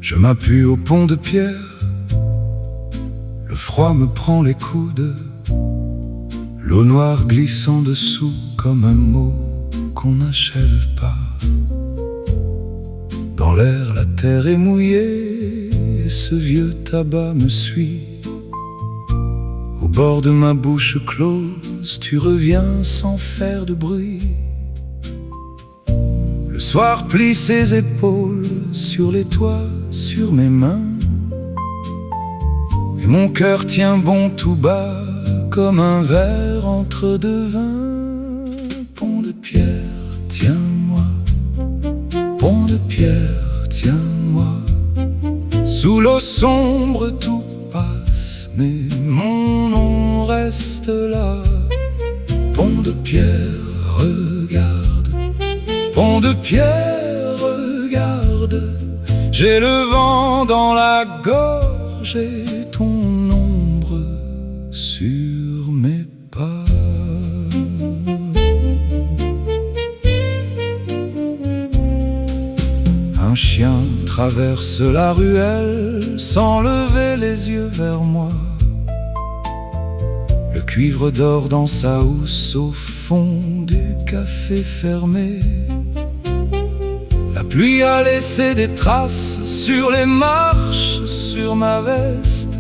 Je m'appuie au pont de pierre, le froid me prend les coudes, l'eau noire glisse en dessous comme un mot qu'on n'achève pas. Dans l'air, la terre est mouillée et ce vieux tabac me suit. Au bord de ma bouche close, tu reviens sans faire de bruit. Le soir plie ses épaules sur les toits, sur mes mains, et mon cœur tient bon tout bas comme un verre entre deux vins. Pont de pierre, tiens-moi, pont de pierre, tiens-moi. Sous l'eau sombre tout passe, mais mon nom reste là. Pont de pierre, regarde, pont de pierre, regarde. J'ai le vent dans la gorge et ton ombre sur mes pas. Un chien traverse la ruelle sans lever les yeux vers moi. Le cuivre dort dans sa housse au fond du café fermé. La pluie a laissé des traces sur les marches, sur ma veste.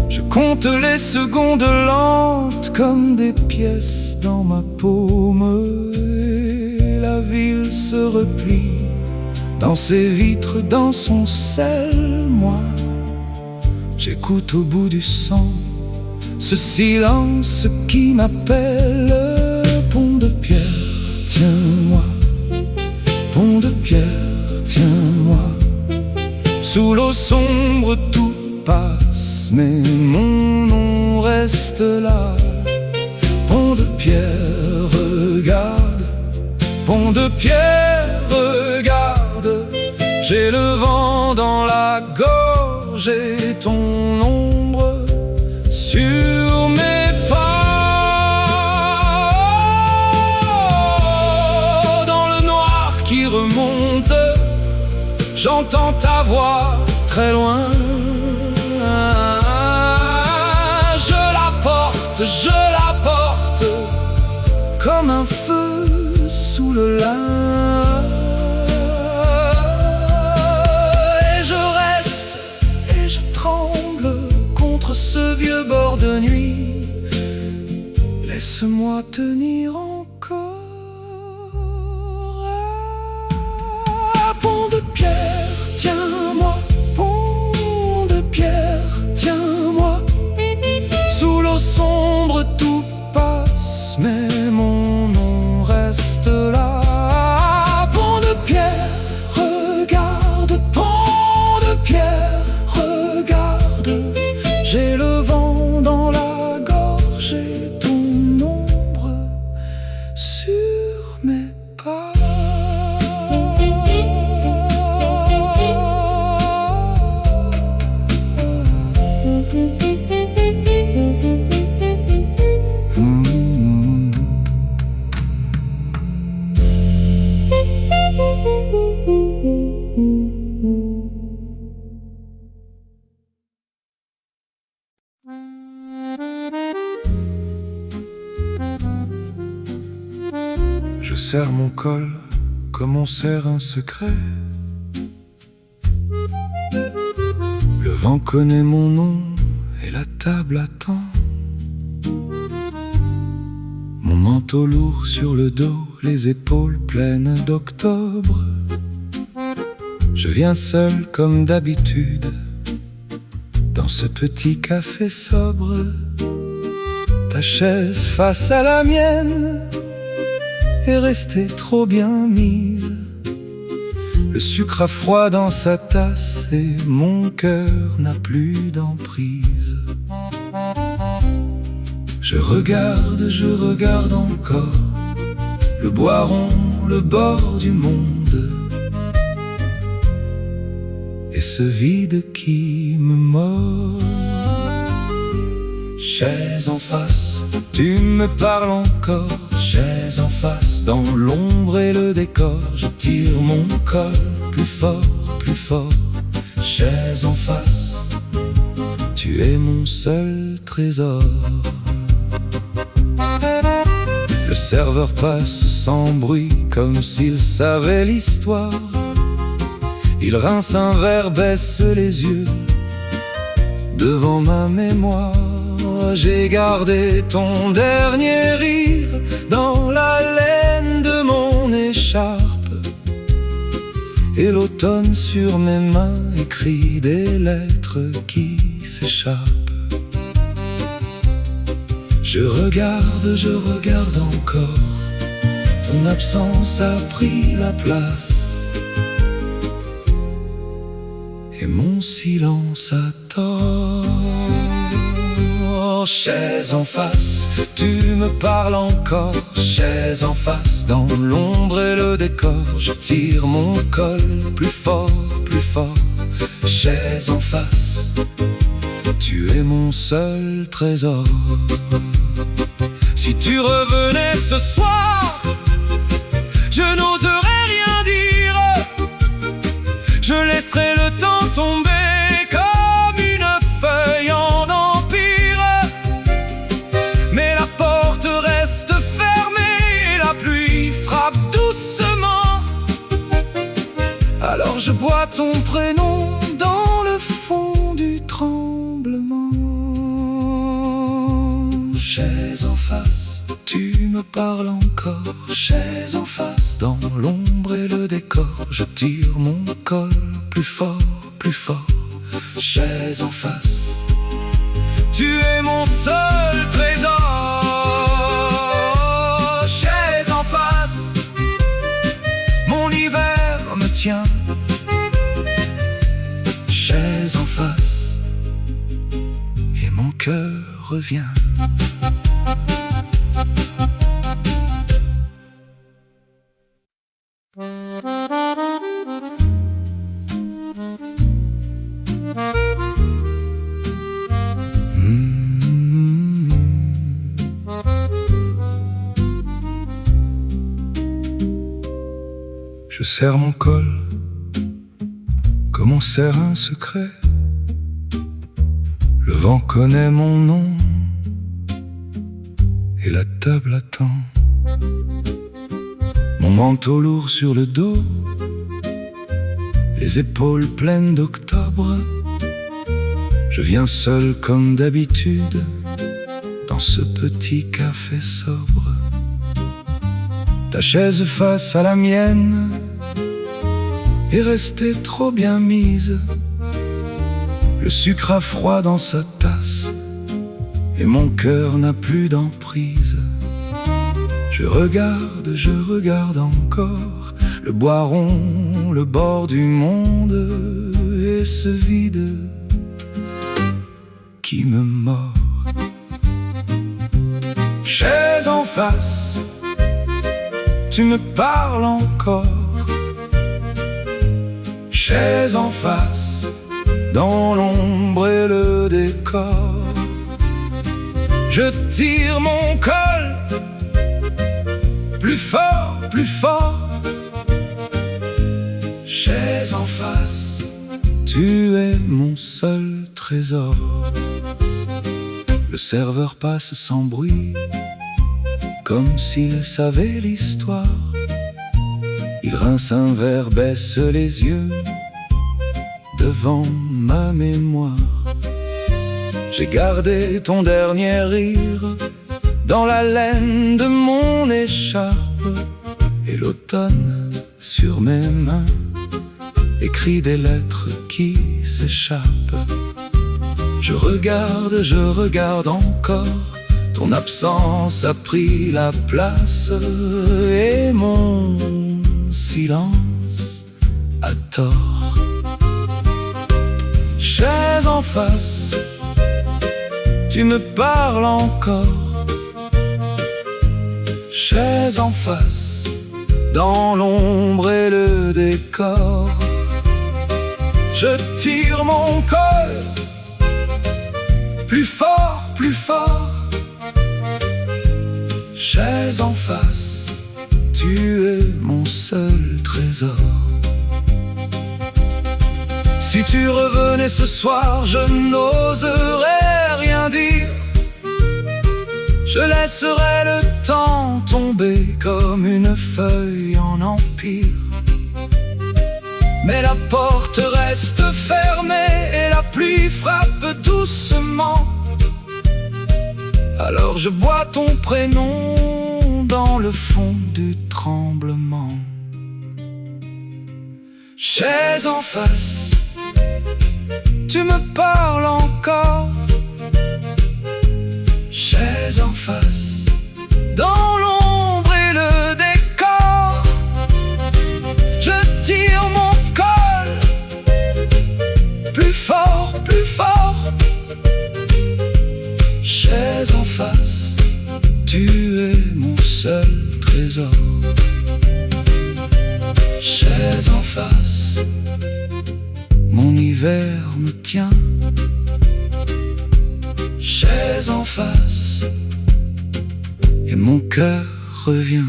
Je compte les secondes lentes comme des pièces dans ma paume. Et la ville se replie dans ses vitres, dans son sel. Moi, j'écoute au bout du sang ce silence qui m'appelle. Pont de pierre, tiens-moi, pont de pierre, tiens-moi. Sous l'eau sombre tout passe, mais mon nom reste là. Pont de pierre, regarde, pont de pierre, regarde. J'ai le vent dans la gorge et ton ombre sur mes pas. Dans le noir qui remonte, j'entends ta voix très loin. Je la porte comme un feu sous le lin. Et je reste et je tremble contre ce vieux bord de nuit. Laisse-moi tenir encore. Ah, pont de pierre, tiens-moi, pont de pierre, tiens-moi. Sous l'eau sombre tout passe, mais mon nom reste là. Pont de pierre, regarde, pont de pierre, regarde. J'ai le vent dans la gorge et ton ombre sur mes pas. Je serre mon col comme on serre un secret. Le vent connaît mon nom et la table attend. Mon manteau lourd sur le dos, les épaules pleines d'octobre. Je viens seul comme d'habitude dans ce petit café sobre. Ta chaise face à la mienne est restée trop bien mise. Le sucre a froid dans sa tasse et mon cœur n'a plus d'emprise. Je regarde encore le bois rond, le bord du monde, et ce vide qui me mord. Chaise en face, tu me parles encore. Chaise en face, dans l'ombre et le décor, je tire mon col plus fort, plus fort. Chaise en face, tu es mon seul trésor. Le serveur passe sans bruit, comme s'il savait l'histoire. Il rince un verre, baisse les yeux devant ma mémoire. J'ai gardé ton dernier rire dans la laine de mon écharpe, et l'automne sur mes mains écrit des lettres qui s'échappent. Je regarde encore, ton absence a pris la place, et mon silence a tort. Chaise en face, tu me parles encore. Chaise en face, dans l'ombre et le décor, je tire mon col plus fort, plus fort. Chaise en face, tu es mon seul trésor. Si tu revenais ce soir, je n'oserais rien dire. Je laisserais le temps tomber comme une feuille en empire. Mais la porte reste fermée et la pluie frappe doucement. Alors je bois ton prénom dans le fond du tremblement. Chaise en face, tu me parles encore. Chaise en face, dans l'ombre et le décor, je tire mon col plus fort, plus fort. Chaise en face, tu es mon seul trésor. Chaise en face, mon hiver me tient. Chaise en face, et mon cœur revient. Je serre mon col comme on serre un secret. Le vent connaît mon nom et la table attend. Mon manteau lourd sur le dos, les épaules pleines d'octobre. Je viens seul comme d'habitude dans ce petit café sobre. Ta chaise face à la mienne est restée trop bien mise. Le sucre a froid dans sa tasse et mon cœur n'a plus d'emprise. Je regarde encore le bois rond, le bord du monde et ce vide qui me mord. Chaise en face, tu me parles encore. Chaise en face, dans l'ombre et le décor, je tire mon col plus fort, plus fort. Chaise en face, tu es mon seul trésor. Le serveur passe sans bruit, comme s'il savait l'histoire. Il rince un verre, baisse les yeux devant ma mémoire. J'ai gardé ton dernier rire dans la laine de mon écharpe, et l'automne sur mes mains écrit des lettres qui s'échappent. Je regarde encore, ton absence a pris la place et mon silence a tort. Chaise en face, tu me parles encore. Chaise en face, dans l'ombre et le décor, je tire mon col plus fort, plus fort. Chaise en face, tu es mon seul trésor. Si tu revenais ce soir, je n'oserais rien dire. Je laisserais le temps tomber comme une feuille en empire. Mais la porte reste fermée et la pluie frappe doucement. Alors je bois ton prénom dans le fond du tremblement. Chaise en face, tu me parles encore. Chaise en face, dans l'ombre et le décor. Je tire mon col, plus fort, plus fort. Chaise en face, tu es mon seul trésor. Chaise en face, mon hiver me tient. Chaise en face, et mon cœur revient.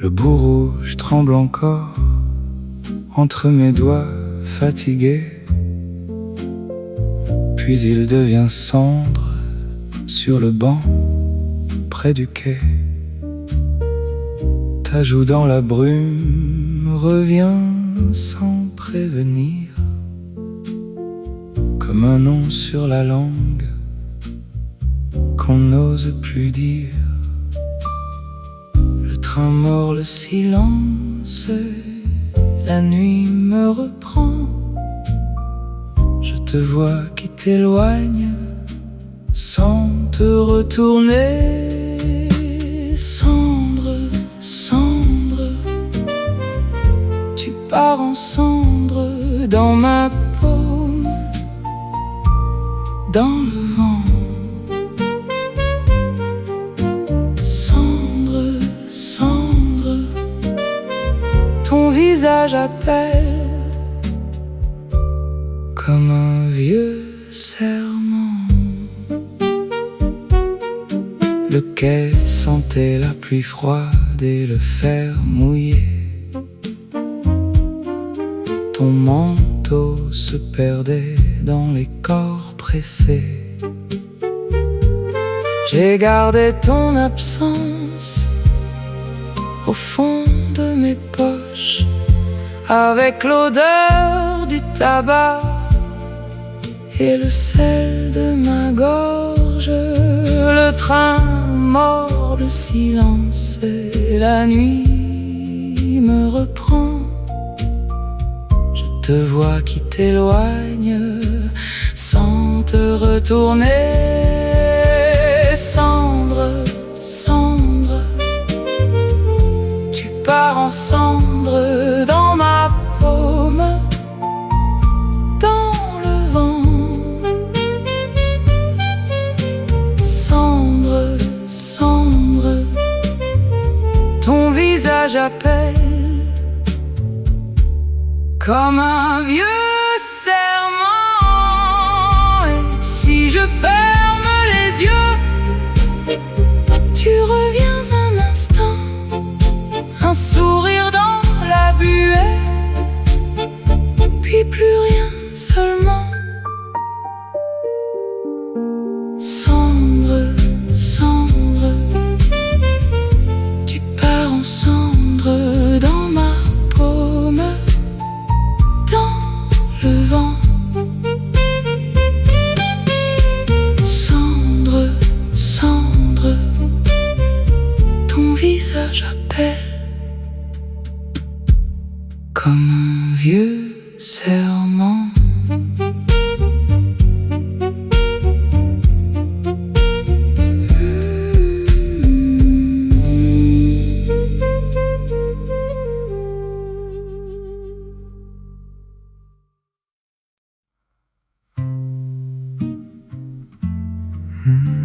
Le bout rouge tremble encore entre mes doigts fatigués, puis il devient cendre sur le banc près du quai. Ta joue dans la brume revient sans prévenir, comme un nom sur la langue qu'on n'ose plus dire. Le train mord le silence, la nuit me reprend. Je te vois qui t'éloigne sans te retourner. Cendre, cendre, tu pars en cendre dans ma paume, dans le vent. Cendre, cendre, ton visage appelle comme un vieux serment. Le quai sentait la pluie froide et le fer mouillé. Ton manteau se perdait dans les corps pressés. J'ai gardé ton absence au fond de mes poches, avec l'odeur du tabac et le sel de ma gorge. Le train mord le silence et la nuit me reprend. Je te vois qui t'éloigne sans te retourner. Cendre, cendre, tu pars en cendre dans ma paume, dans le vent. Cendre, cendre, ton visage appelle comme un vieux serment. Et si je ferme les yeux, tu reviens un instant, un sourire dans la buée, puis plus rien seulement. Cendre, cendre, tu pars en cendre dans ma paume, dans le vent. Cendre, cendre, ton visage appelle comme un vieux serment. Mm-hmm.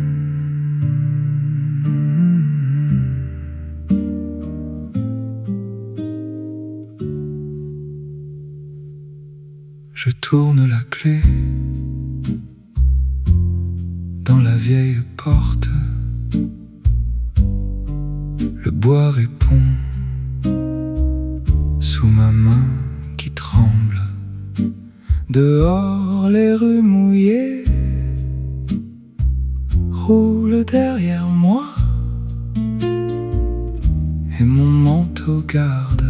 Je tourne la clé dans la vieille porte. Le bois répond sous ma main qui tremble. Dehors, les rues mouillées roulent derrière moi, et mon manteau garde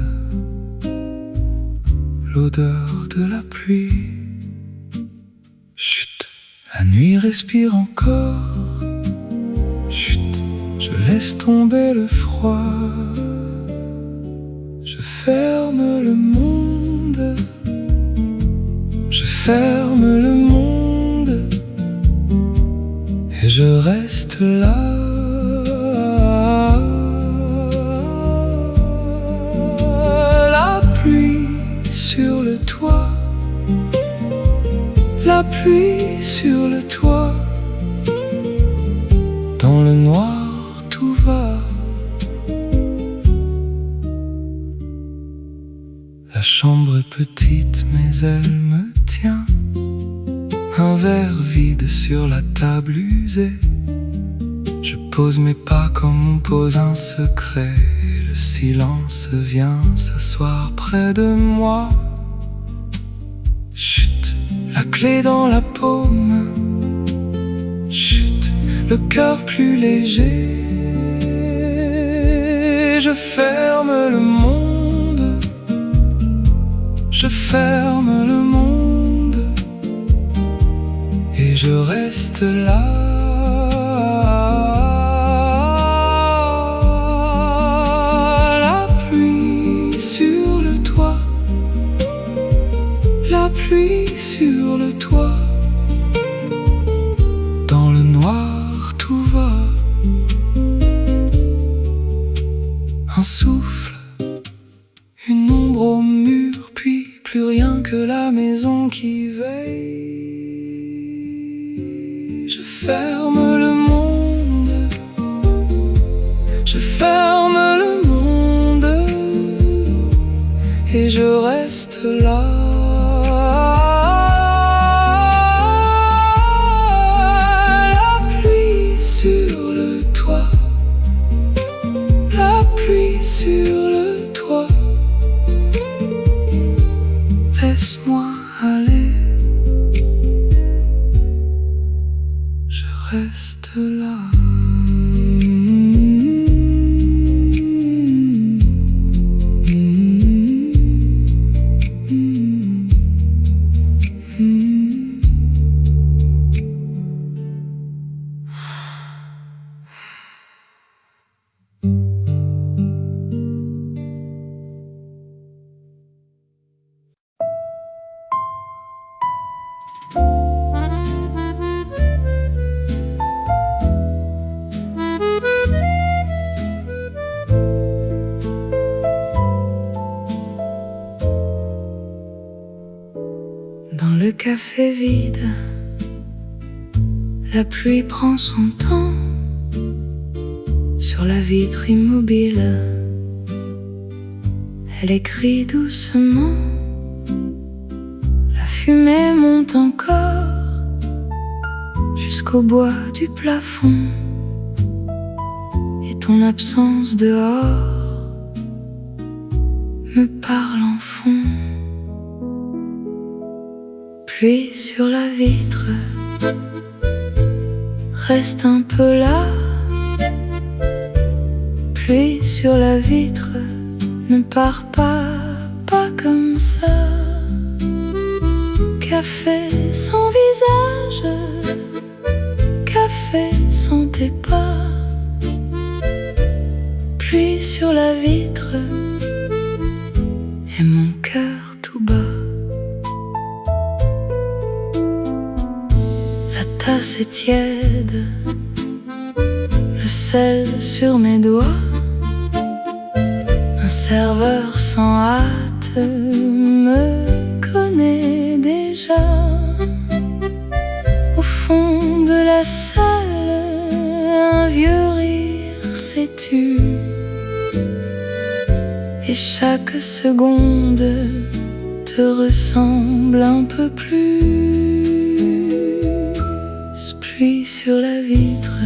l'odeur de la pluie. Chut, la nuit respire encore. Chut, je laisse tomber le froid. Je ferme le monde. Je ferme le monde. Et je reste là. La pluie sur le toit. La pluie sur le toit. Dans le noir tout va. La chambre est petite mais elle me tient. Un verre vide sur la table usée. Je pose mes pas comme on pose un secret. Le silence vient s'asseoir près de moi. Chut, la clé dans la paume. Chut, le cœur plus léger. Je ferme le monde. Je ferme le monde. Et je reste là. La pluie sur le toit. La pluie sur le toit. Dans le noir tout va. Un souffle, une ombre au mur, puis plus rien que la maison qui veille. Je ferme le monde. Je ferme le monde. Et je reste là. Sur le toit, laisse-moi aller, je reste là. Dans le café vide, la pluie prend son temps. Sur la vitre immobile, elle écrit doucement. La fumée monte encore jusqu'au bois du plafond. Et ton absence dehors me parle en fond. Pluie sur la vitre, reste un peu là. Pluie sur la vitre, ne pars pas, pas comme ça. Café sans visage, café sans tes pas. Pluie sur la vitre, et mon cœur tout bas. La tasse est tiède, le sel sur mes doigts. Un serveur sans hâte me connaît déjà. Au fond de la salle, un vieux rire s'est tu. Et chaque seconde te ressemble un peu plus. Pluie sur la vitre,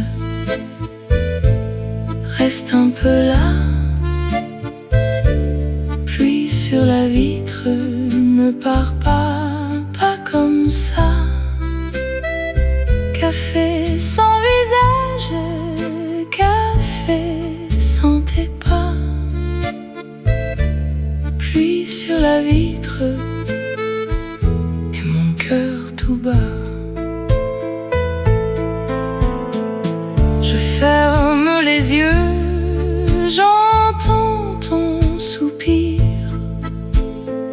reste un peu là. Pluie sur la vitre, ne pars pas, pas comme ça. Café sans visage, café sans tes pas. Pluie sur la vitre et mon cœur tout bas. Je ferme les yeux, j'entends ton soupir.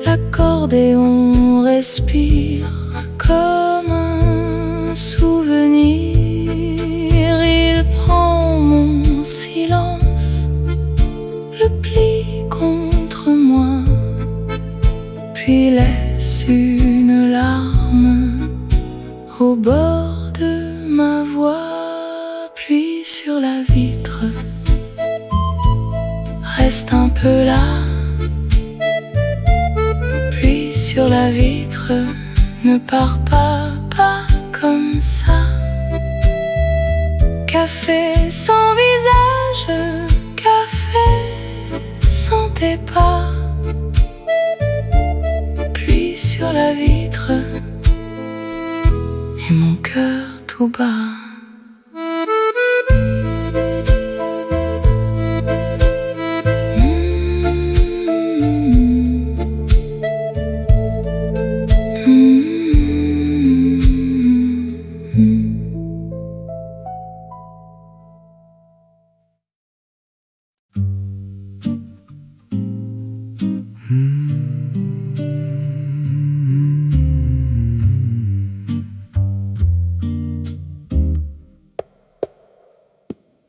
L'accordéon respire comme un souvenir. Il prend mon silence, le plie contre moi, puis laisse une larme au bord de ma voix. Pluie sur la vitre, reste un peu là. Pluie sur la vitre, ne pars pas, pas comme ça. Café sans visage, café sans tes pas. Pluie sur la vitre et mon cœur tout bas.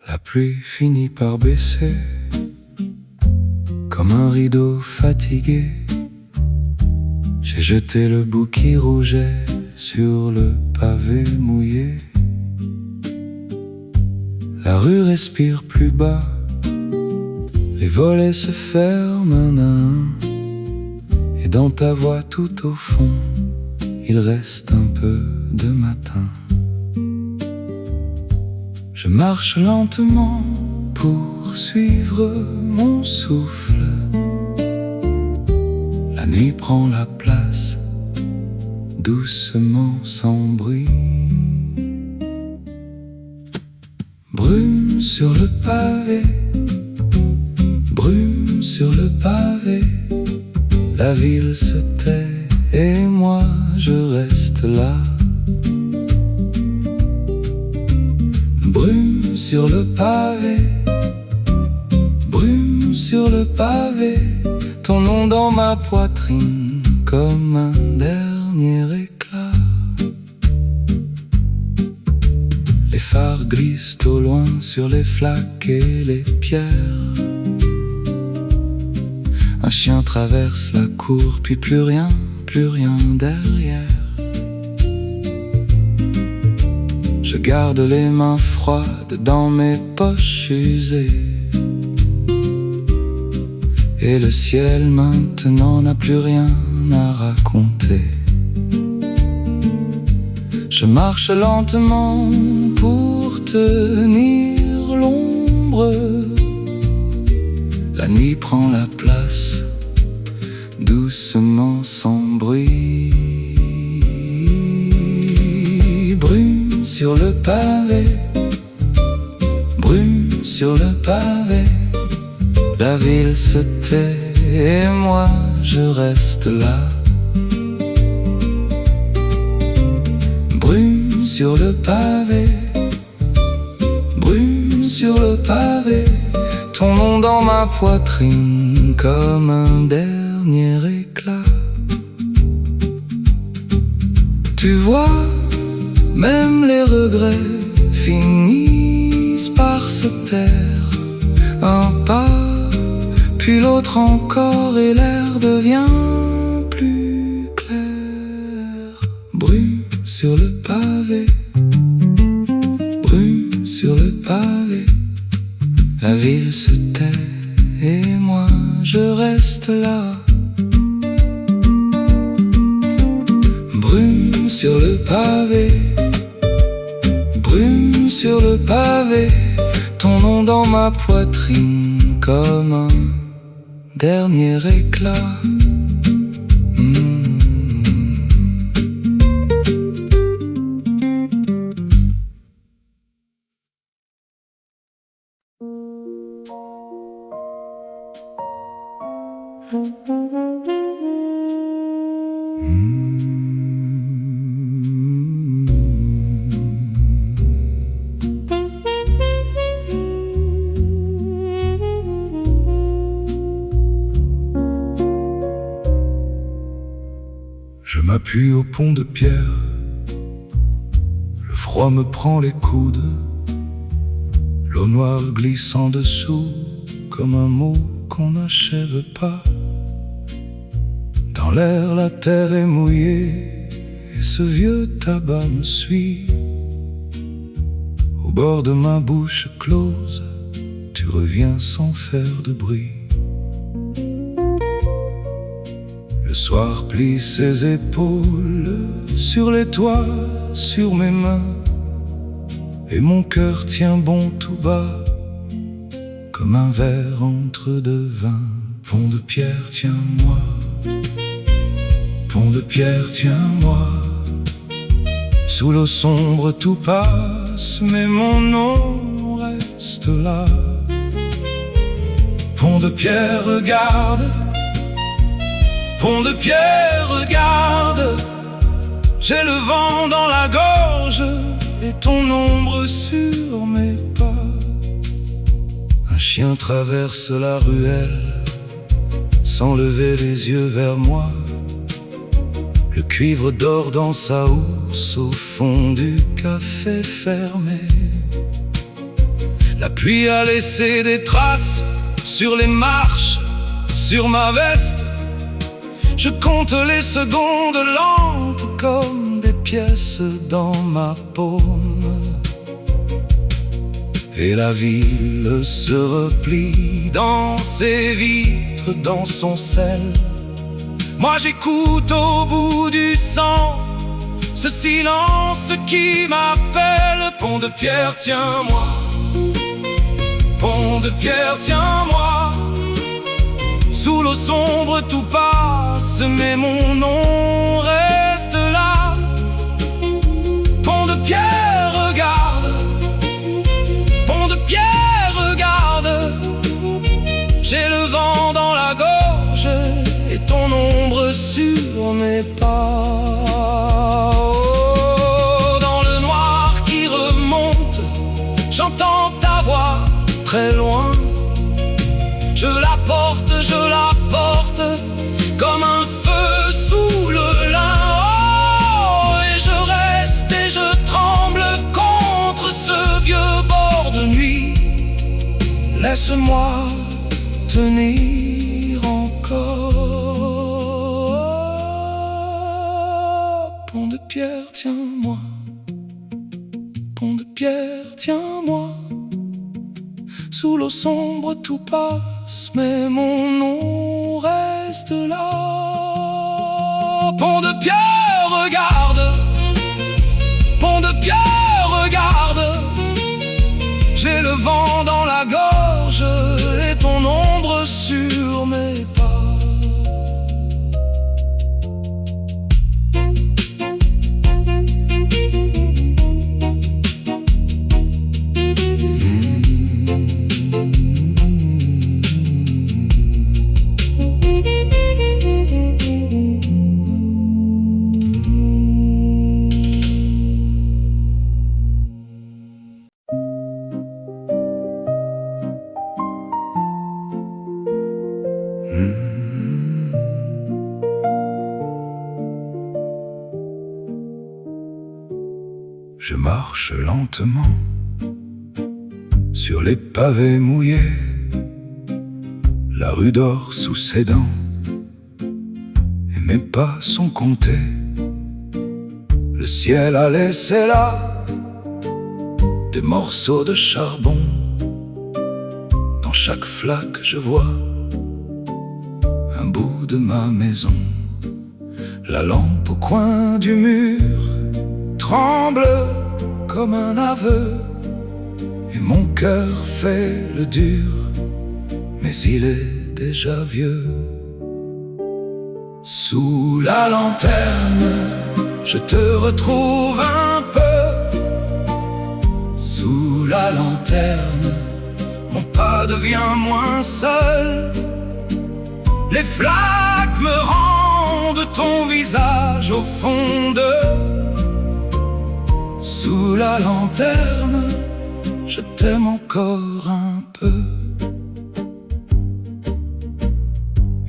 La pluie finit par baisser, comme un rideau fatigué. J'ai jeté le bout qui rougeait sur le pavé mouillé. La rue respire plus bas, les volets se ferment un à un. Et dans ta voix tout au fond, il reste un peu de matin. Je marche lentement pour suivre mon souffle. La nuit prend la place, doucement sans bruit. Brume sur le pavé, brume sur le pavé. La ville se tait et moi je reste là. Brume sur le pavé, brume sur le pavé. Ton nom dans ma poitrine comme un dernier éclat. Les phares glissent au loin sur les flaques et les pierres. Un chien traverse la cour, puis plus rien derrière. Je garde les mains froides dans mes poches usées. Et le ciel maintenant n'a plus rien à raconter. Je marche lentement pour tenir l'ombre. La nuit prend la place, doucement sans bruit. Brume sur le pavé, brume sur le pavé. La ville se tait et moi je reste là. Brume sur le pavé, brume sur le pavé. Ton nom dans ma poitrine comme un dernier éclat. Tu vois, même les regrets finissent par se taire. Un pas, puis l'autre encore, et l'air devient plus clair. Brume sur le pavé, brume sur le pavé. La ville se tait et moi je reste là. sur le pavé, brume sur le pavé, ton nom dans ma poitrine comme un dernier éclat. Je m'appuie au pont de pierre, le froid me prend les coudes, l'eau noire glisse en dessous comme un mot qu'on n'achève pas. Dans l'air la terre est mouillée et ce vieux tabac me suit. Au bord de ma bouche close, tu reviens sans faire de bruit. Le soir plie ses épaules sur les toits, sur mes mains, et mon cœur tient bon tout bas, comme un verre entre deux vins. Pont de pierre, tiens-moi, pont de pierre, tiens-moi. Sous l'eau sombre tout passe, mais mon nom reste là. Pont de pierre, regarde, pont de pierre, regarde, j'ai le vent dans la gorge et ton ombre sur mes pas. Un chien traverse la ruelle sans lever les yeux vers moi. Le cuivre dort dans sa housse au fond du café fermé. La pluie a laissé des traces sur les marches, sur ma veste. Je compte les secondes lentes comme des pièces dans ma paume. Et la ville se replie dans ses vitres, dans son sel. Moi j'écoute au bout du sang ce silence qui m'appelle. Pont de pierre, tiens-moi, pont de pierre, tiens-moi. Sous l'eau sombre tout passe, mais mon nom reste là. Pont de pierre, regarde, pont de pierre, regarde, j'ai le vent dans la gorge et ton ombre sur mes pas. Oh, dans le noir qui remonte, j'entends ta voix très loin. Je la porte comme un feu sous le lin. Oh, et je reste et je tremble contre ce vieux bord de nuit. Laisse-moi tenir encore. Pont de pierre, tiens-moi, pont de pierre, tiens-moi. Sous l'eau sombre tout passe, mais mon nom reste là. Pont de pierre, regarde, pont de pierre, regarde, j'ai le vent dans la gorge et ton ombre sur mes pas. Je marche lentement sur les pavés mouillés. La rue dort sous ses dents et mes pas sont comptés. Le ciel a laissé là des morceaux de charbon. Dans chaque flaque je vois un bout de ma maison. La lampe au coin du mur tremble comme un aveu, et mon cœur fait le dur, mais il est déjà vieux. Sous la lanterne, je te retrouve un peu. Sous la lanterne, mon pas devient moins seul. Les flaques me rendent ton visage au fond d'eux. Sous la lanterne, je t'aime encore un peu.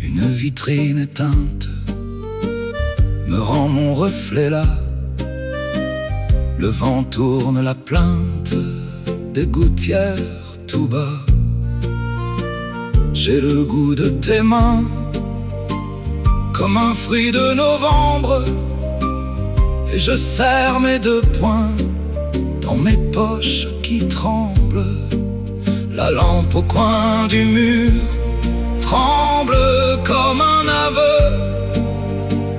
Une vitrine éteinte me rend mon reflet là. Le vent tourne la plainte des gouttières tout bas. J'ai le goût de tes mains comme un fruit de novembre, et je serre mes deux poings dans mes poches qui tremblent. La lampe au coin du mur tremble comme un aveu,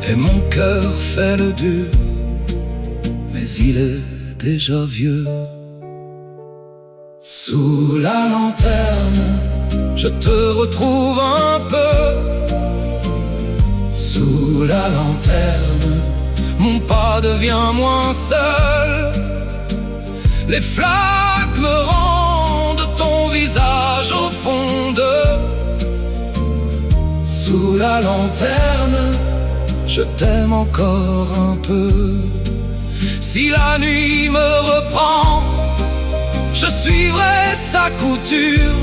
et mon cœur fait le dur, mais il est déjà vieux. Sous la lanterne, je te retrouve un peu. Sous la lanterne, mon pas devient moins seul. Les flaques me rendent ton visage au fond d'eux. Sous la lanterne, je t'aime encore un peu. Si la nuit me reprend, je suivrai sa couture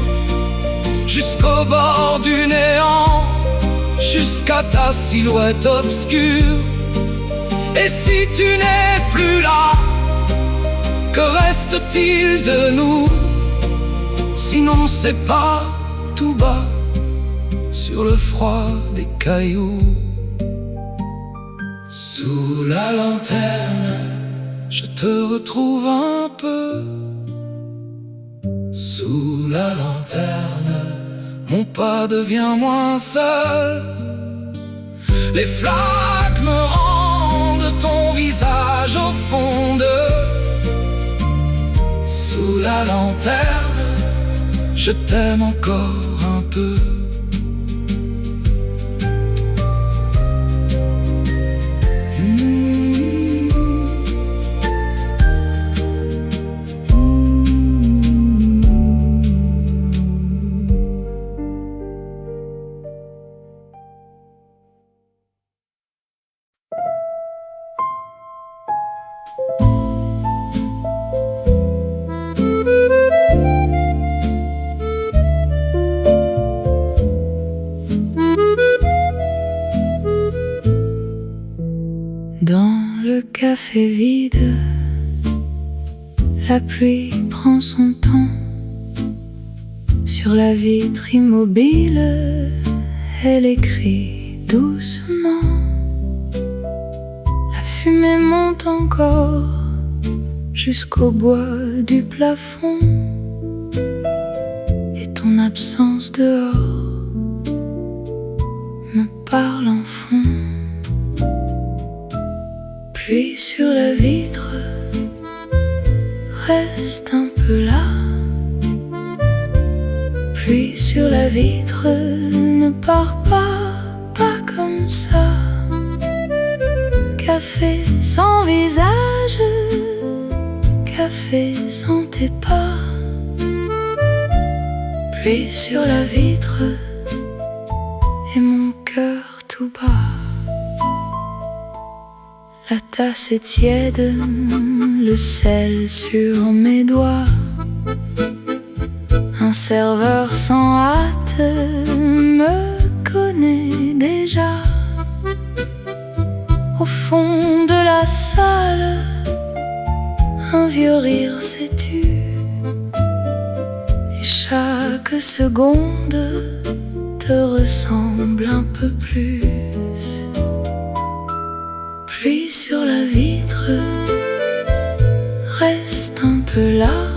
jusqu'au bord du néant, jusqu'à ta silhouette obscure. Et si tu n'es plus là, que reste-t-il de nous? Sinon c'est pas tout bas sur le froid des cailloux. Sous la lanterne, je te retrouve un peu. Sous la lanterne, mon pas devient moins seul. Les flaques me rendent ton visage au fond d'eux. Sous la lanterne, je t'aime encore un peu. Dans le café vide, la pluie prend son temps. Sur la vitre immobile, elle écrit doucement. La fumée monte encore jusqu'au bois du plafond, et ton absence dehors me parle en fond. Pluie sur la vitre, reste un peu là. Pluie sur la vitre, ne pars pas comme ça. Café sans visage, café sans tes pas. Pluie sur la vitre, et mon cœur tout bas. La tasse est tiède, le sel sur mes doigts. Un serveur sans hâte me connaît déjà. Au fond de la salle, un vieux rire s'est tu, et chaque seconde te ressemble un peu plus. Pluie sur la vitre, reste un peu là.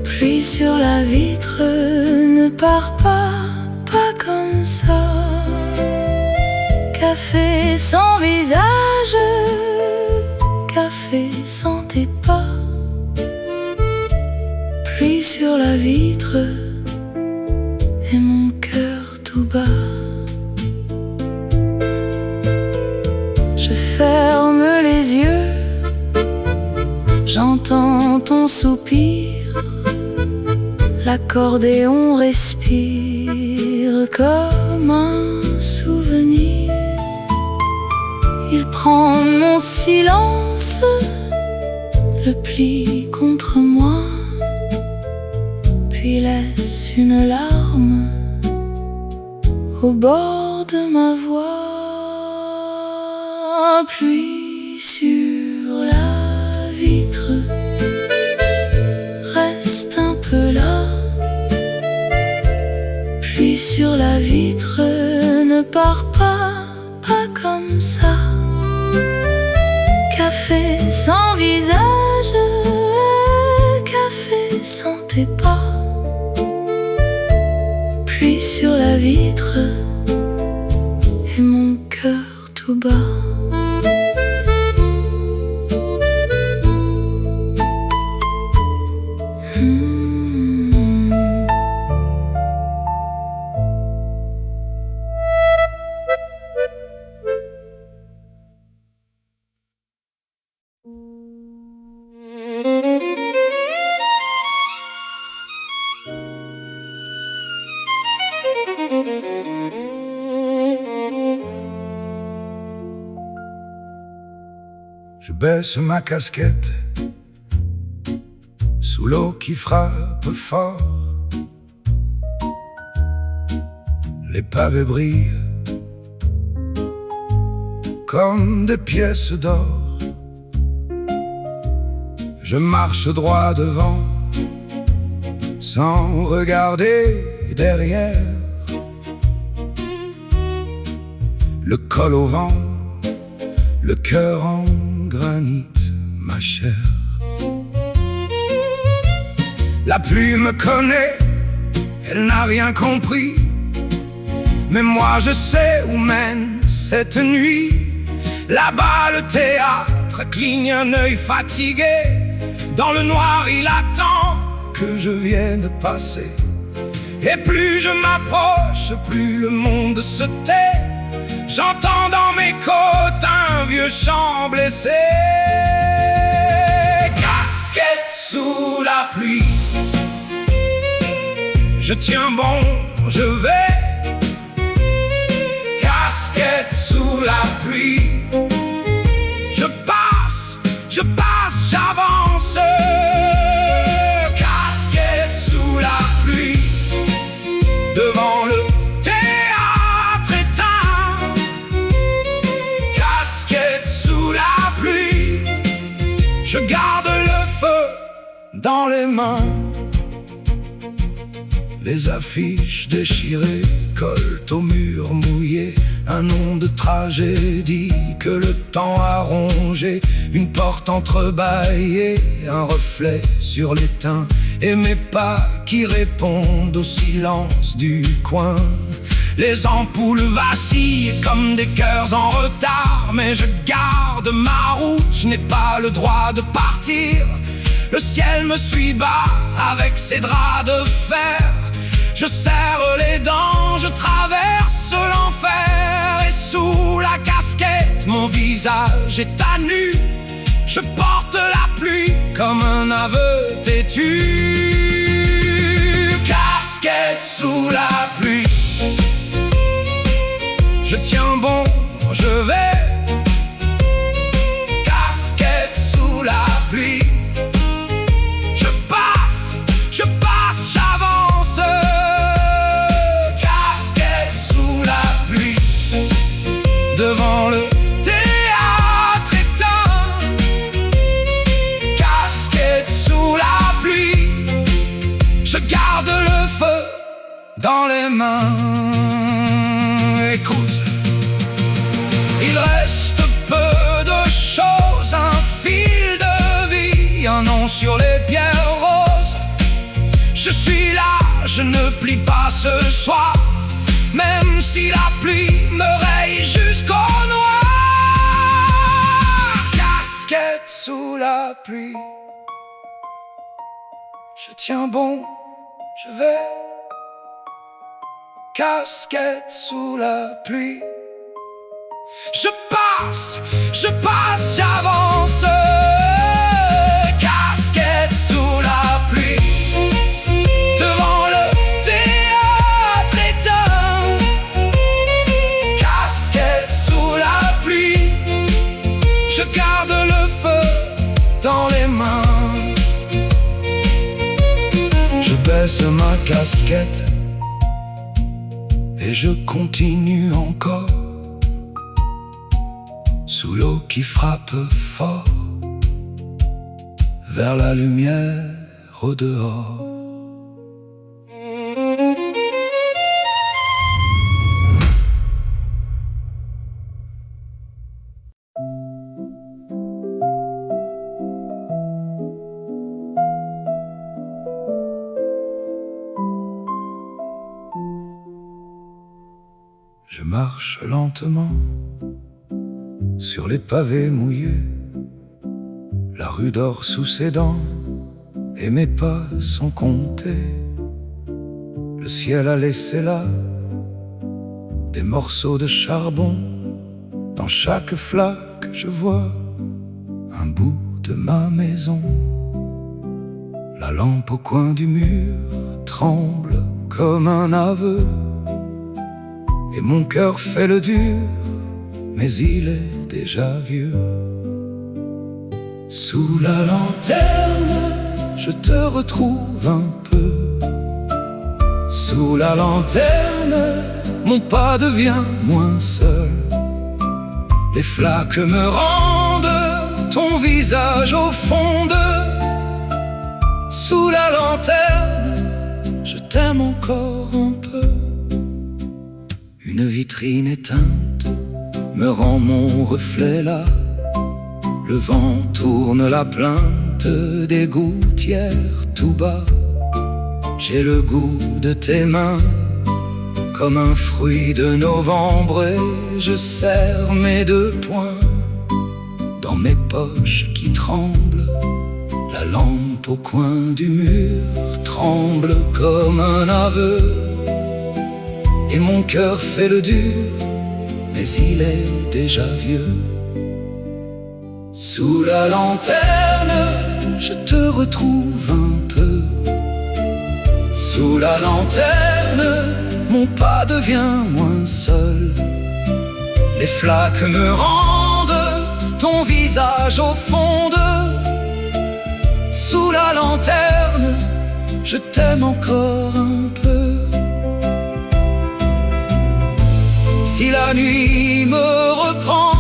Pluie sur la vitre, ne pars pas comme ça. Café sans visage, café sans tes pas, pluie sur la vitre et mon cœur tout bas. Je ferme les yeux, j'entends ton soupir, l'accordéon respire comme un souvenir. Il prend mon silence, le plie contre moi, puis laisse une larme au bord de ma voix. Pluie sur la vitre, reste un peu là. Pluie sur la vitre, ne pars pas, pas comme ça. Café sans visage, café sans tes pas, pluie sur la vitre et mon cœur tout bas. Je baisse ma casquette sous l'eau qui frappe fort. Les pavés brillent comme des pièces d'or. Je marche droit devant sans regarder derrière. Le col au vent, le cœur en granit, ma chère. La pluie me connaît, elle n'a rien compris, mais moi je sais où mène cette nuit. Là-bas le théâtre cligne un œil fatigué, dans le noir il attend que je vienne passer. Et plus je m'approche, plus le monde se tait. J'entends dans mes côtes un vieux chant blessé. Casquette sous la pluie, je tiens bon, je vais. Casquette sous la pluie, je passe, j'avance. Casquette sous la pluie, devant le théâtre éteint. Casquette sous la pluie, je garde le feu dans les mains. Les affiches déchirées collent au mur mouillé, un nom de tragédie que le temps a rongé. Une porte entrebâillée, un reflet sur l'étain, et mes pas qui répondent au silence du coin. Les ampoules vacillent comme des cœurs en retard, mais je garde ma route, je n'ai pas le droit de partir. Le ciel me suit bas avec ses draps de fer. Je serre les dents, je traverse l'enfer. Et sous la casquette, mon visage est à nu. Je porte la pluie comme un aveu têtu. Casquette sous la pluie, je tiens bon, je vais. Casquette sous la pluie, je passe, j'avance. Casquette sous la pluie, devant le théâtre éteint. Casquette sous la pluie, je garde le feu dans les mains. Écoute, il reste peu de choses, un fil de vie, un nom sur les pierres roses. Je suis là, je ne plie pas ce soir, même si la pluie me raye jusqu'au noir. la pluie. Je tiens bon, je vais. Casquette sous la pluie. Je passe, j'avance. Casquette sous la pluie. Devant le théâtre éteint. Casquette sous la pluie. Je garde le feu dans les mains. Je baisse ma casquette et je continue encore. Sous l'eau qui frappe fort, vers la lumière au dehors. Je marche lentement sur les pavés mouillés. La rue dort sous ses dents et mes pas sont comptés. Le ciel a laissé là des morceaux de charbon. Dans chaque flaque je vois un bout de ma maison. La lampe au coin du mur tremble comme un aveu. Et mon cœur fait le dur, mais il est déjà vieux. Sous la lanterne, je te retrouve un peu. Sous la lanterne, mon pas devient moins seul. Les flaques me rendent ton visage au fond d'eux. Sous la lanterne, je t'aime encore un peu. Une vitrine éteinte me rend mon reflet là. Le vent tourne la plainte des gouttières tout bas. J'ai le goût de tes mains comme un fruit de novembre. Et je serre mes deux poings dans mes poches qui tremblent. La lampe au coin du mur tremble comme un aveu. Et mon cœur fait le dur, mais il est déjà vieux. Sous la lanterne, je te retrouve un peu. Sous la lanterne, mon pas devient moins seul. Les flaques me rendent ton visage au fond d'eux. Sous la lanterne, je t'aime encore un peu. Si la nuit me reprend,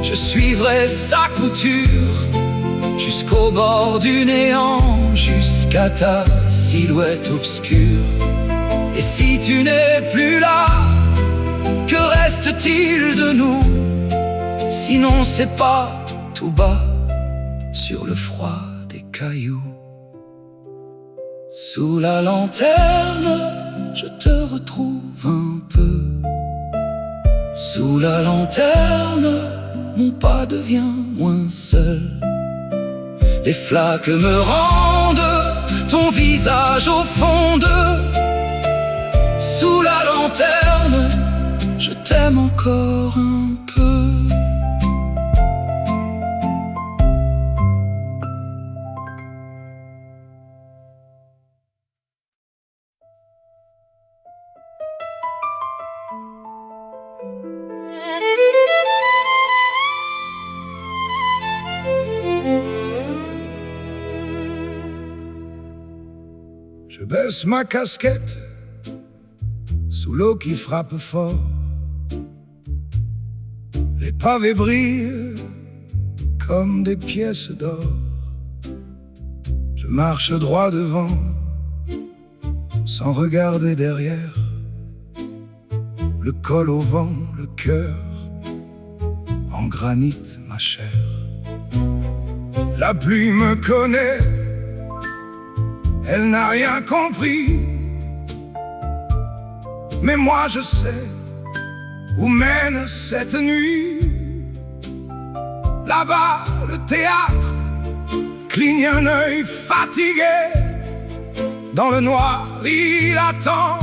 je suivrai sa couture jusqu'au bord du néant, jusqu'à ta silhouette obscure. Et si tu n'es plus là, que reste-t-il de nous? Sinon c'est pas tout bas sur le froid des cailloux. Sous la lanterne, je te retrouve un peu. Sous la lanterne, mon pas devient moins seul. Les flaques me rendent ton visage au fond d'eux. Sous la lanterne, je t'aime encore un peu. Je baisse ma casquette sous l'eau qui frappe fort. Les pavés brillent comme des pièces d'or. Je marche droit devant sans regarder derrière. Le col au vent, le cœur en granit, ma chère. La pluie me connaît, elle n'a rien compris. Mais moi je sais où mène cette nuit. Là-bas, le théâtre cligne un œil fatigué. Dans le noir, il attend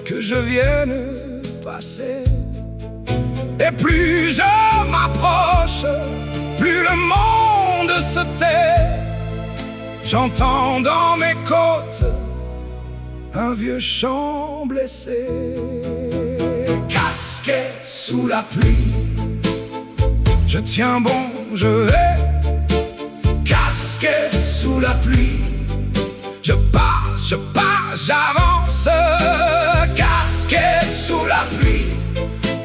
que je vienne passer. Et plus je m'approche, plus le monde se tait. J'entends dans mes côtes un vieux chant blessé. Casquette sous la pluie, je tiens bon, je vais. Casquette sous la pluie, je passe, j'avance. Casquette sous la pluie,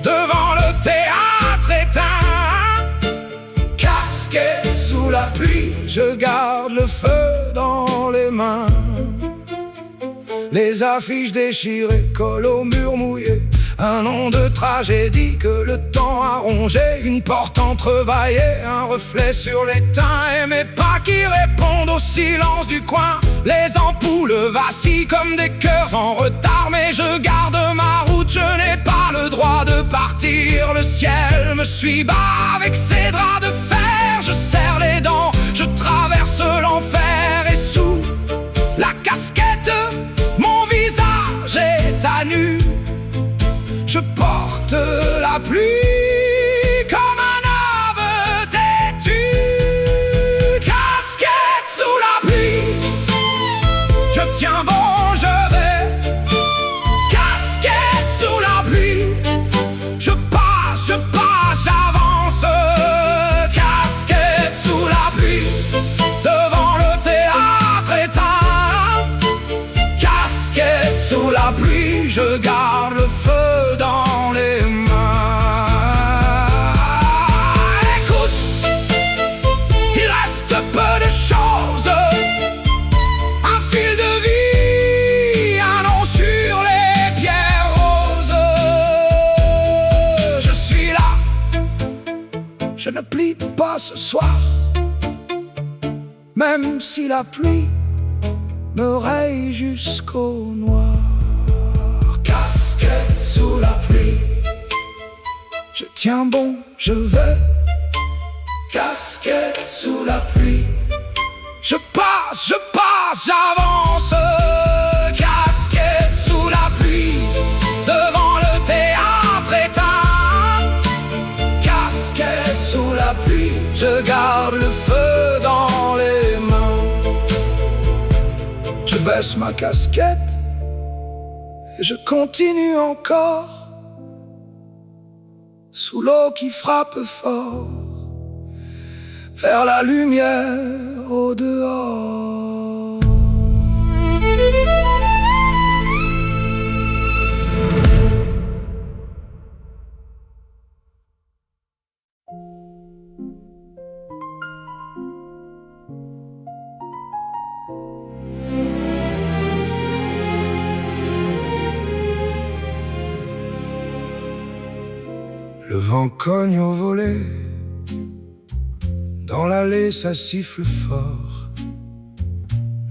devant le théâtre éteint. Casquette sous la pluie, je garde le feu dans les mains. Les affiches déchirées collent au mur mouillé. Un nom de tragédie que le temps a rongé. Une porte entrebâillée, un reflet sur l'étain. Et mes pas qui répondent au silence du coin. Les ampoules vacillent comme des cœurs en retard. Mais je garde ma route, je n'ai pas le droit de partir. Le ciel me suit bas avec ses draps de fer. Je serre les dents, je traverse l'enfer. Et sous la casquette, mon visage est à nu. Je porte la pluie comme un aveu têtu. Casquette sous la pluie, je tiens bon, je vais. Casquette sous la pluie, je passe, j'avance. Casquette sous la pluie, devant le théâtre éteint. Casquette sous la pluie, je garde le feu dans les mains. Écoute, il reste peu de choses. Un fil de vie, un nom sur les pierres roses. Je suis là, je ne plie pas ce soir. Même si la pluie me raye jusqu'au noir. Casquette sous la pluie, je tiens bon, je vais. Casquette sous la pluie, je passe, j'avance. Casquette sous la pluie, devant le théâtre éteint. Casquette sous la pluie, je garde le feu dans les mains. Je baisse ma casquette et je continue encore, sous l'eau qui frappe fort, vers la lumière au dehors. Le vent cogne au volet, dans l'allée ça siffle fort.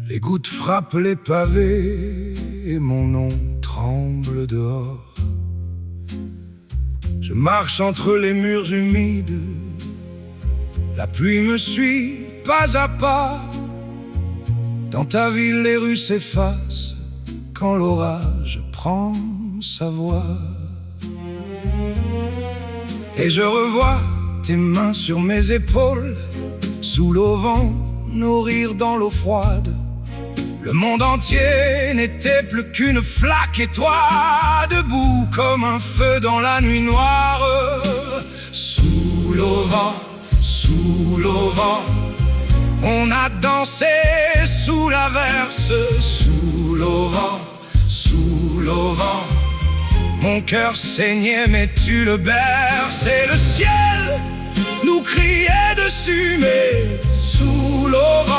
Les gouttes frappent les pavés et mon nom tremble dehors. Je marche entre les murs humides, la pluie me suit pas à pas. Dans ta ville les rues s'effacent quand l'orage prend sa voix. Et je revois tes mains sur mes épaules, sous l'auvent, nos rires dans l'eau froide. Le monde entier n'était plus qu'une flaque et toi, debout comme un feu dans la nuit noire. Sous l'auvent, on a dansé sous l'averse. Sous l'auvent, mon cœur saignait mais tu le berces. Et le ciel nous criait dessus, mais sous l'auvent,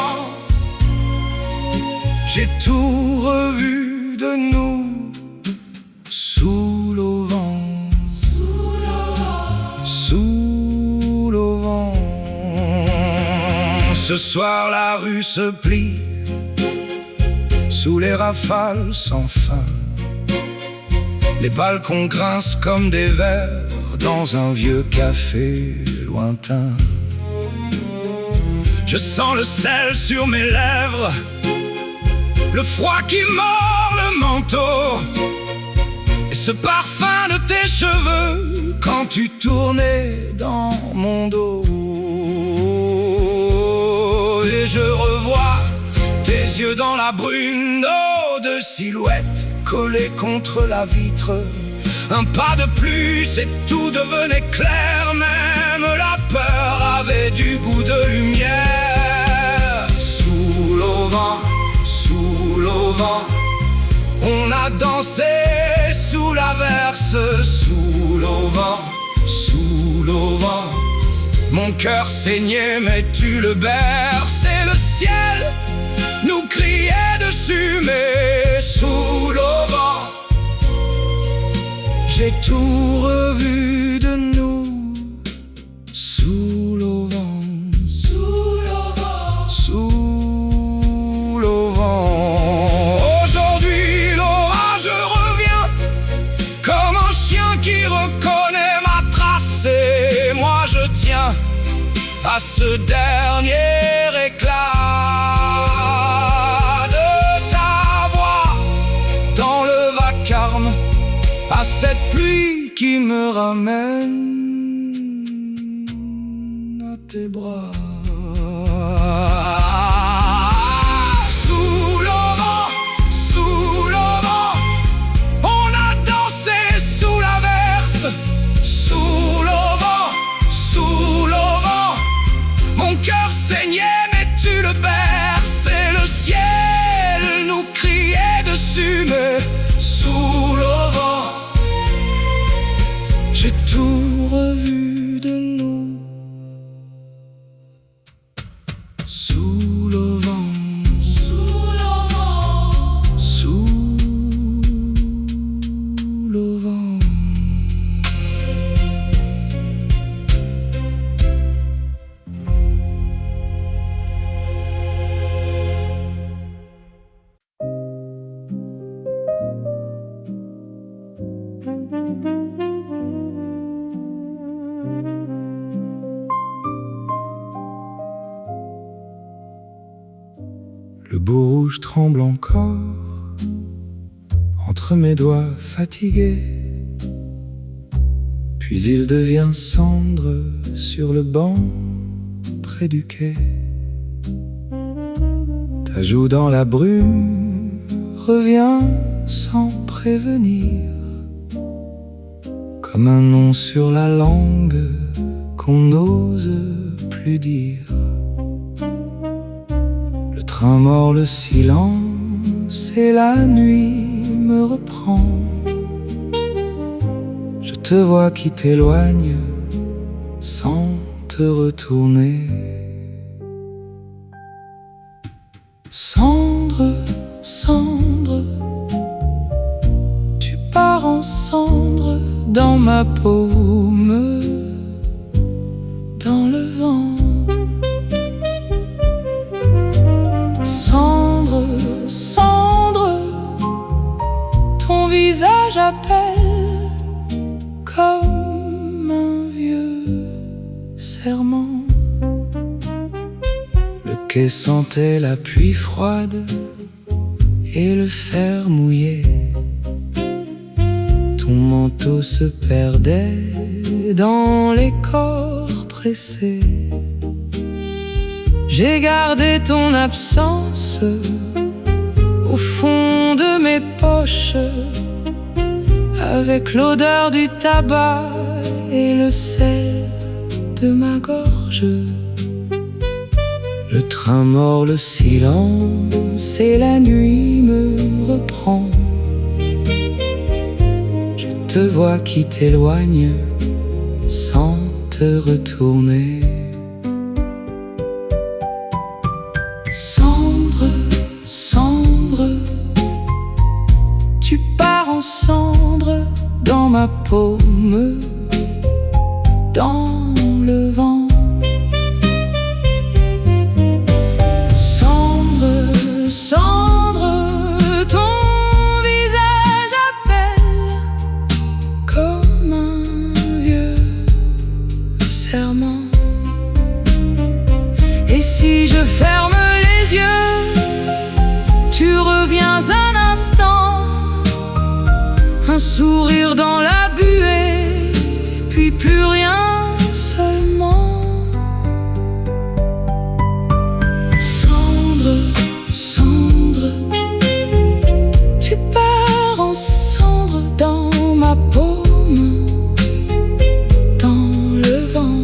j'ai tout revu de nous. Sous l'auvent, sous l'auvent. Ce soir la rue se plie sous les rafales sans fin. Les balcons grincent comme des verres dans un vieux café lointain. Je sens le sel sur mes lèvres, le froid qui mord le manteau, et ce parfum de tes cheveux quand tu tournais dans mon dos. Et je revois tes yeux dans la brume, nos deux silhouettes collées contre la vitre. Un pas de plus et tout devenait clair, même la peur avait du goût de lumière. Sous l'auvent, on a dansé sous l'averse. Sous l'auvent, mon cœur saignait mais tu le berces. Et le ciel nous criait dessus, mais sous l'auvent j'ai tout revu de nous. Sous l'auvent, sous l'auvent. Aujourd'hui l'orage revient comme un chien qui reconnaît ma trace. Et moi je tiens à ce dernier éclat de ta voix dans le vacarme, à cette pluie qui me ramène à tes bras. Sous l'auvent, on a dansé sous l'averse. Sous l'auvent, mon cœur saignait mais tu le berces. Et le ciel nous criait dessus, mais sous l'auvent j'ai tout revu de nous. Sous l'auvent, sous l'auvent. Le beau rouge tremble encore entre mes doigts fatigués, puis il devient cendre sur le banc près du quai. Ta joue dans la brume revient sans prévenir, comme un nom sur la langue qu'on n'ose plus dire. Le train mord le silence et la nuit me reprend. Je te vois qui t'éloigne sans te retourner. Cendre, cendre, tu pars en cendre dans ma paume, dans le vent. Cendre, cendre, ton visage appelle comme un vieux serment. Le quai sentait la pluie froide et le fer mouillé. Ton manteau se perdait dans les corps pressés. J'ai gardé ton absence au fond de mes poches, avec l'odeur du tabac et le sel de ma gorge. Le train mord le silence et la nuit me reprend. Je te vois qui t'éloigne sans te retourner. Cendre, cendre, tu pars en cendre dans ma paume, dans le vent. Cendre, cendre, ton visage appelle comme un vieux serment. Et si un sourire dans la buée, puis plus rien seulement. Cendre, cendre, tu pars en cendre dans ma paume, dans le vent.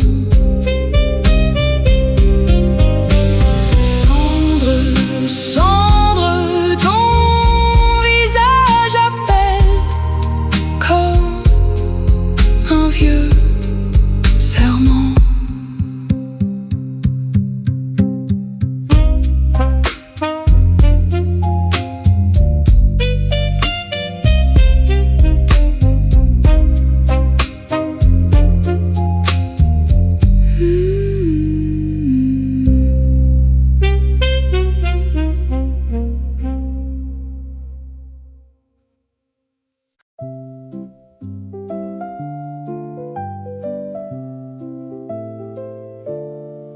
Cendre, cendre, ton visage appelle comme un vieux serment.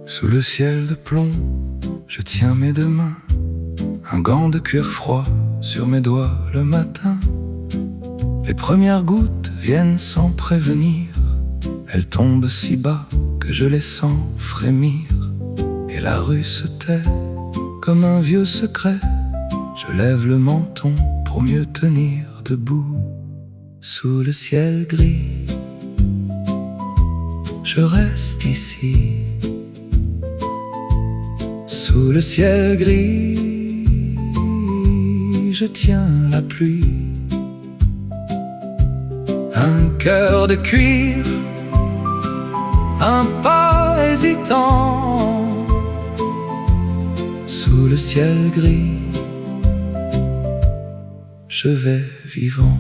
Sous le ciel de plomb, je tiens mes deux mains, un gant de cuir froid sur mes doigts le matin. Les premières gouttes viennent sans prévenir, elles tombent si bas que je les sens frémir. Et la rue se tait comme un vieux secret, je lève le menton pour mieux tenir debout. Sous le ciel gris, je reste ici. Sous le ciel gris, je tiens la pluie. Un cœur de cuir, un pas hésitant. Sous le ciel gris, je vais vivant.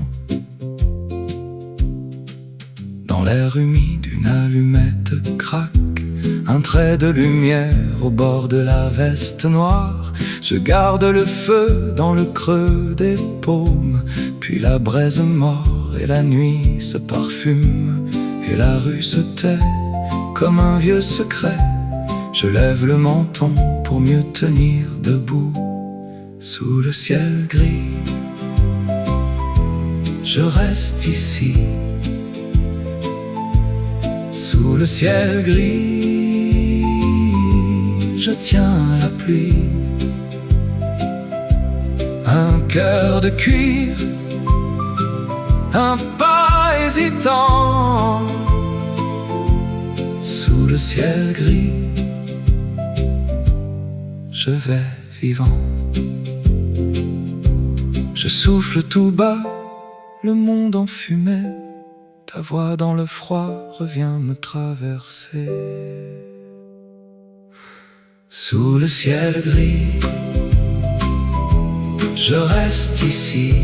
Dans l'air humide, une allumette craque, un trait de lumière au bord de la veste noire. Je garde le feu dans le creux des paumes, puis la braise mord et la nuit se parfume. Et la rue se tait comme un vieux secret, je lève le menton pour mieux tenir debout. Sous le ciel gris, je reste ici. Sous le ciel gris, je tiens la pluie. Un cœur de cuir, un pas hésitant. Sous le ciel gris, je vais vivant. Je souffle tout bas, le monde en fumée. Ta voix dans le froid revient me traverser. Sous le ciel gris, je reste ici.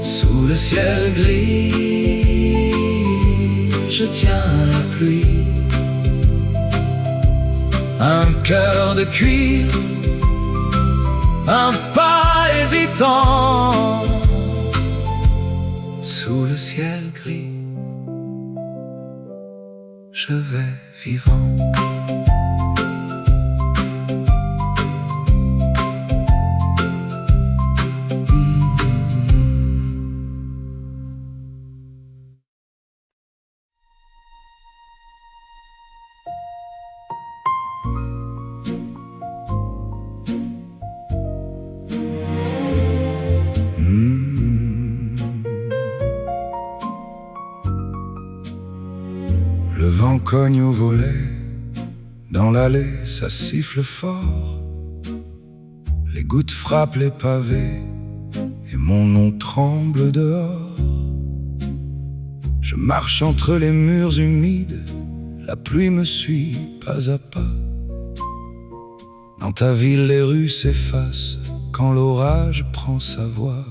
Sous le ciel gris, je tiens la pluie. Un cœur de cuir, un pas hésitant. Sous le ciel gris, je vais vivant. Le vent cogne au volet, dans l'allée ça siffle fort. Les gouttes frappent les pavés et mon nom tremble dehors. Je marche entre les murs humides, la pluie me suit pas à pas. Dans ta ville les rues s'effacent quand l'orage prend sa voix.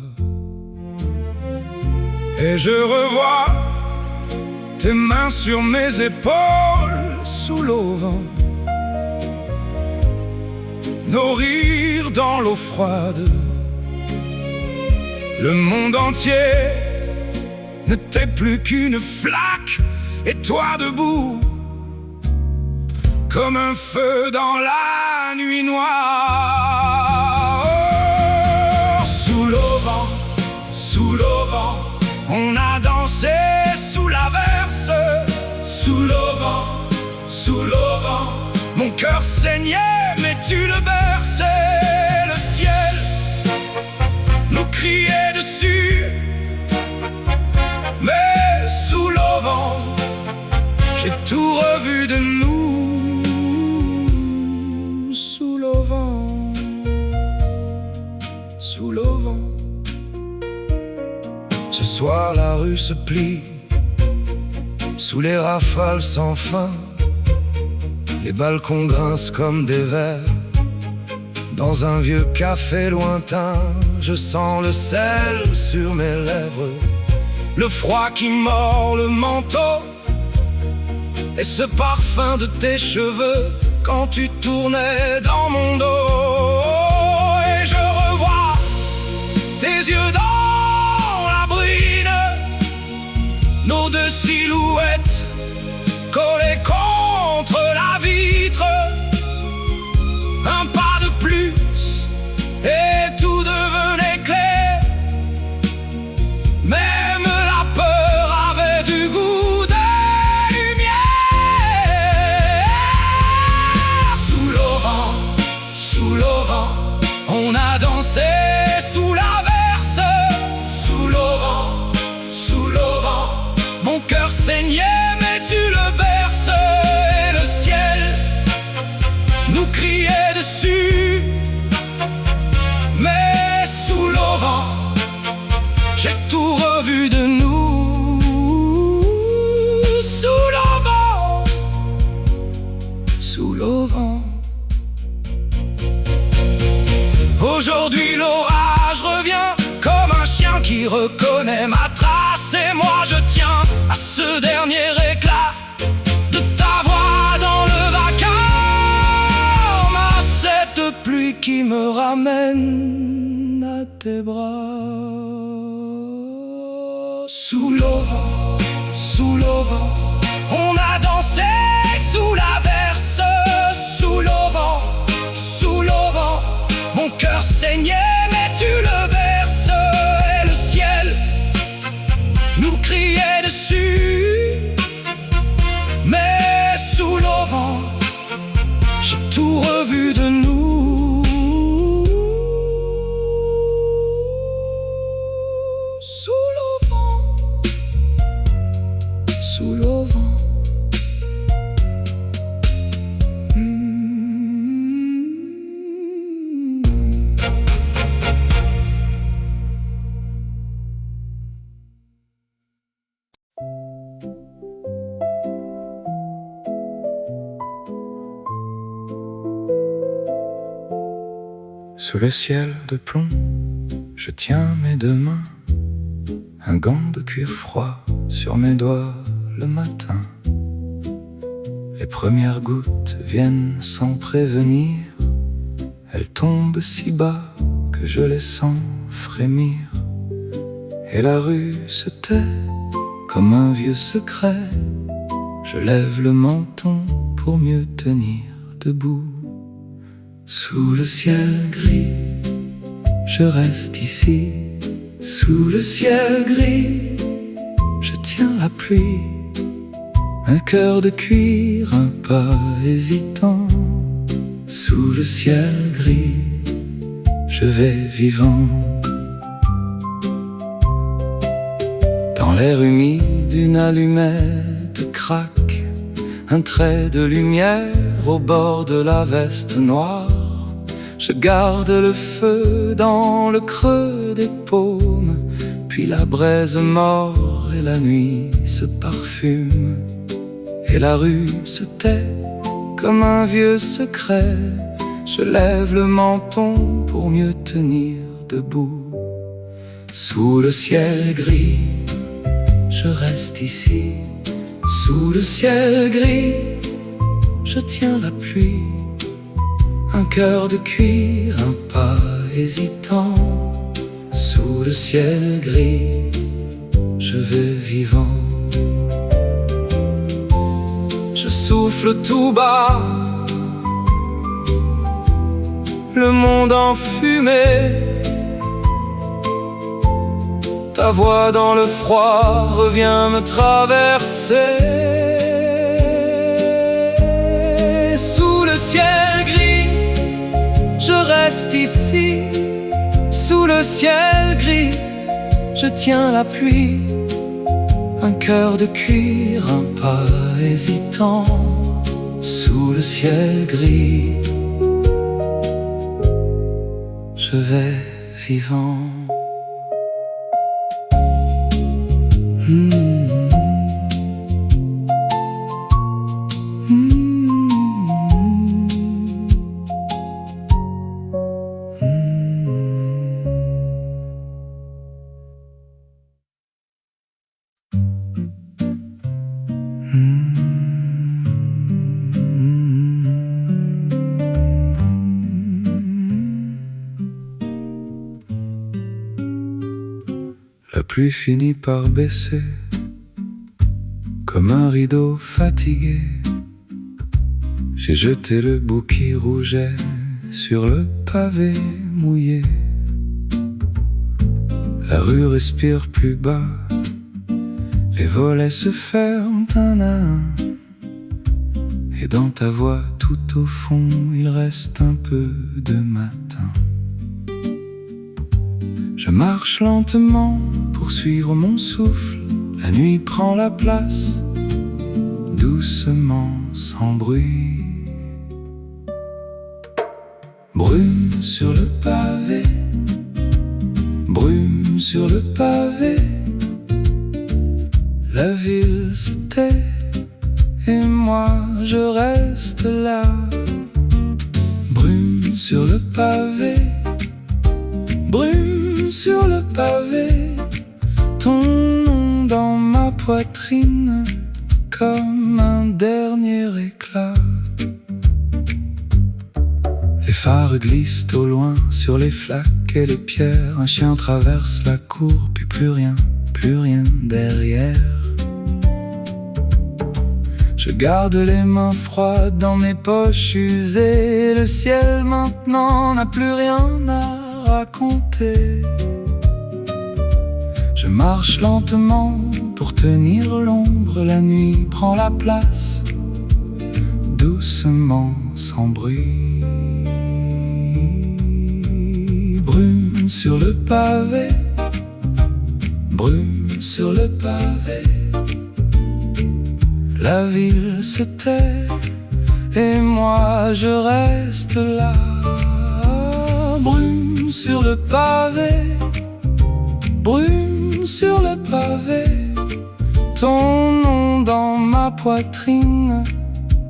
Et je revois tes mains sur mes épaules sous l'auvent, nos rires dans l'eau froide. Le monde entier ne t'est plus qu'une flaque, et toi debout comme un feu dans la nuit noire. Oh, sous l'auvent, sous l'auvent. On a dansé sous l'averse, sous l'auvent, sous l'auvent. Mon cœur saignait, mais tu le berçais. Le ciel nous criait dessus, mais sous l'auvent, j'ai tout revu de nous. Sous l'auvent, sous l'auvent. Ce soir la rue se plie sous les rafales sans fin. Les balcons grincent comme des verres. Dans un vieux café lointain, je sens le sel sur mes lèvres, le froid qui mord le manteau, et ce parfum de tes cheveux quand tu tournais dans mon dos. Et je revois tes yeux dans la brine, nos deux silhouettes collées contre la vitre. Un pas de plus et tout devenait clair. Même la peur avait du goût de lumière. Sous l'auvent, on a dansé sous l'averse. Sous l'auvent, mon cœur saignait, mais tu le berces. Et le ciel nous criait dessus, mais sous l'auvent, j'ai tout revu de nous. Sous l'auvent, sous l'auvent. Aujourd'hui l'orage revient comme un chien qui reconnaît ma trace. Et moi je tiens à ce dernier éclat de ta voix dans le vacarme, à cette pluie qui me ramène à tes bras. Sous l'auvent, on a dansé sous l'averse. Sous l'auvent, mon cœur saignait, mais tu le berces. Et le ciel nous criait dessus, mais sous l'auvent, j'ai tout revu de nous. Sous l'auvent, sous l'auvent. Sous le ciel de plomb, je tiens mes deux mains, un gant de cuir froid sur mes doigts le matin. Les premières gouttes viennent sans prévenir, elles tombent si bas que je les sens frémir. Et la rue se tait comme un vieux secret, je lève le menton pour mieux tenir debout. Sous le ciel gris, je reste ici. Sous le ciel gris, je tiens la pluie. Un cœur de cuir, un pas hésitant. Sous le ciel gris, je vais vivant. Dans l'air humide, une allumette craque, un trait de lumière au bord de la veste noire. Je garde le feu dans le creux des paumes, puis la braise mord et la nuit se parfume. Et la rue se tait comme un vieux secret, je lève le menton pour mieux tenir debout. Sous le ciel gris, je reste ici. Sous le ciel gris, je tiens la pluie. Un cœur de cuir, un pas hésitant. Sous le ciel gris, je vais vivant. Je souffle tout bas, le monde en fumée. ta voix dans le froid revient me traverser. Sous le ciel gris, je reste ici. Sous le ciel gris, je tiens la pluie. Un cœur de cuir, un pas hésitant. Sous le ciel gris, je vais vivant. La pluie finit par baisser, comme un rideau fatigué. J'ai jeté le bout qui rougeait sur le pavé mouillé. La rue respire plus bas, les volets se ferment un à un. Et dans ta voix tout au fond, il reste un peu de matin. Je marche lentement pour suivre mon souffle. La nuit prend la place, doucement, sans bruit. Brume sur le pavé, brume sur le pavé. La ville se tait et moi je reste là. Brume sur le pavé, brume sur le pavé. Ton nom dans ma poitrine comme un dernier éclat. Les phares glissent au loin sur les flaques et les pierres. Un chien traverse la cour, puis plus rien derrière. Je garde les mains froides dans mes poches usées. Le ciel maintenant n'a plus rien à raconter. Je marche lentement pour tenir l'ombre. La nuit prend la place, doucement, sans bruit. Brume sur le pavé, brume sur le pavé. La ville se tait et moi je reste là. Brume sur le pavé, brume sur le pavé. Ton nom dans ma poitrine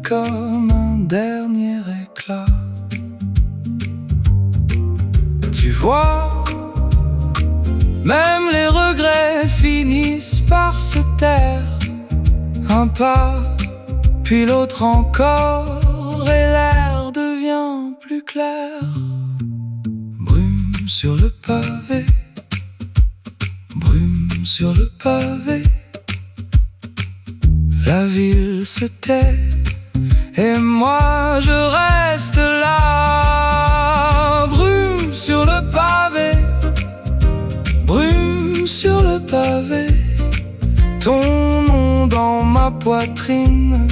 comme un dernier éclat. Tu vois, même les regrets finissent par se taire. Un pas, puis l'autre encore, et l'air devient plus clair. Brume sur le pavé, brume sur le pavé. La ville se tait et moi je reste là. Brume sur le pavé, brume sur le pavé. Ton nom dans ma poitrine